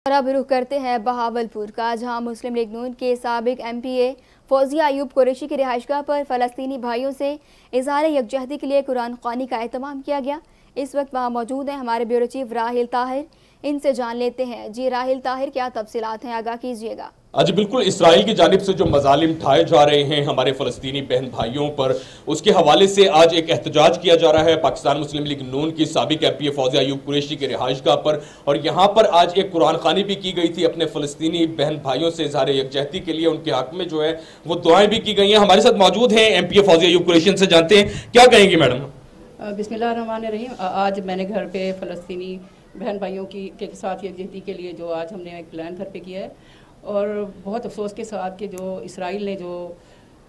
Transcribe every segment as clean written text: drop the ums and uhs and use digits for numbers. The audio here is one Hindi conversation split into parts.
और अब रुख करते हैं बहावलपुर का, जहां मुस्लिम लीग नून के साबिक एमपीए फौजिया अयूब कुरैशी की रिहाइशगाह पर फ़लस्तीनी भाइयों से इज़हार यकजहती के लिए कुरान ख़्वानी का एहतमाम किया गया। इस वक्त वहां मौजूद हैं हमारे ब्यूरो चीफ राहिल ताहिर। इनसे जान लेते हैं। जी राहिल ताहिर, क्या तफसीलात हैं, आगाह कीजिएगा। आज बिल्कुल इसराइल की जानिब से जो मजालिम ढाए जा रहे हैं हमारे फ़लस्तीनी बहन भाइयों पर, उसके हवाले से आज एक एहतजाज किया जा रहा है पाकिस्तान मुस्लिम लीग नून की साबिक एमपीए फौजिया अयूब कुरैशी के रिहाइशगाह पर। और यहाँ पर आज एक कुरान ख़्वानी भी की गई थी अपने फ़लस्तीनी बहन भाइयों से इज़हार यकजहती के लिए, उनके हक में जो है वो दुआएं भी की गई हैं। हमारे साथ मौजूद हैं एमपीए फौजिया अयूब कुरैशी, से जानते हैं क्या कहेंगी मैडम। बिस्मिल्लाहिर्रहमानिर्रहीम। आज मैंने घर पे फ़लस्तीनी बहन भाइयों के साथ यकजहती के लिए जो आज हमने एक प्लान घर पे किया है, और बहुत अफसोस के साथ कि जो इसराइल ने जो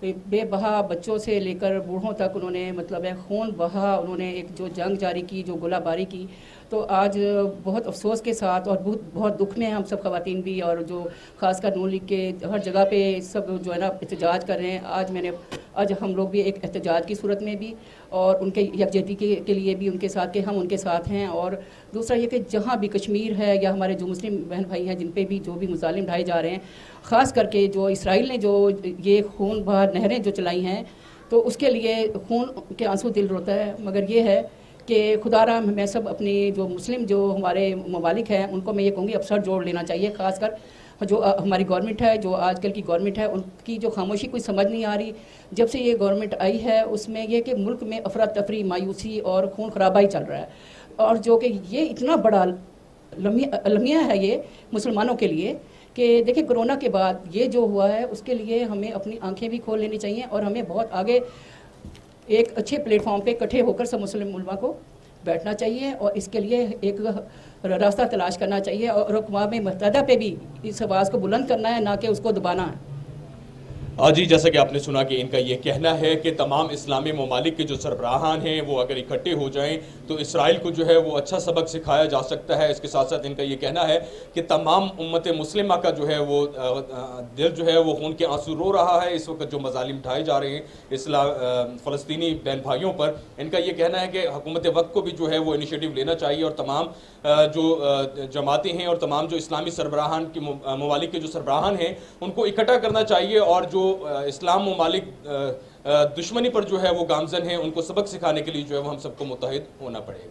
बेबहा बच्चों से लेकर बूढ़ों तक उन्होंने मतलब है खून बहा, उन्होंने एक जो जंग जारी की, जो गोलाबारी की, तो आज बहुत अफसोस के साथ और बहुत दुख में हम सब ख़वातीन भी, और जो ख़ासकर नून लीग के हर जगह पे सब जो है ना एहतजाज कर रहे हैं। आज हम लोग भी एक एहतजाज की सूरत में भी और उनके यकजहती के लिए भी उनके साथ के हम उनके साथ हैं। और दूसरा ये कि जहाँ भी कश्मीर है या हमारे जो मुस्लिम बहन भाई हैं जिन पे भी जो भी मुजालिम ढाए जा रहे हैं, ख़ास करके जो इसराइल ने जो ये खून बहा नहरें जो चलाई हैं, तो उसके लिए खून के आंसू दिल रोता है। मगर ये है कि खुदारा मैं सब अपनी जो मुस्लिम जो हमारे ममालिक हैं उनको मैं ये कहूँगी अब सर जोड़ लेना चाहिए। ख़ासकर जो हमारी गवर्नमेंट है, जो आजकल की गवर्नमेंट है, उनकी जो खामोशी कोई समझ नहीं आ रही। जब से ये गवर्नमेंट आई है उसमें यह कि मुल्क में अफरा तफरी, मायूसी और खून खराबा ही चल रहा है। और जो कि ये इतना बड़ा लम्हा है ये मुसलमानों के लिए कि देखिए कोरोना के बाद ये जो हुआ है उसके लिए हमें अपनी आंखें भी खोल लेनी चाहिए और हमें बहुत आगे एक अच्छे प्लेटफॉर्म पे इकट्ठे होकर सब मुस्लिम उलमा को बैठना चाहिए और इसके लिए एक रास्ता तलाश करना चाहिए और अक़वाम मुत्तहिदा पे भी इस आवाज़ को बुलंद करना है, ना कि उसको दबाना है। जी, जैसा कि आपने सुना कि इनका ये कहना है कि तमाम इस्लामी ममालिक के जो सरबराहान हैं वो अगर इकट्ठे हो जाएं तो इसराइल को जो है वो अच्छा सबक सिखाया जा सकता है। इसके साथ साथ इनका ये कहना है कि तमाम उम्मत मुस्लिमा का जो है वो दिल जो है वो खून के आंसू रो रहा है इस वक्त जो मजालिम ढाए जा रहे हैं फ़लस्तीनी बहन भाइयों पर। इनका ये कहना है कि हुकूमत वक्त को भी जो है वो इनिशिएटिव लेना चाहिए और तमाम जो जमातें हैं और तमाम जो इस्लामी सरबराहान के ममालिक के जो सरबराहान हैं उनको इकट्ठा करना चाहिए और जो इस्लाम ममालिक दुश्मनी पर जो है वो गामजन हैं उनको सबक सिखाने के लिए जो है वो हम सबको मुत्तहिद होना पड़ेगा।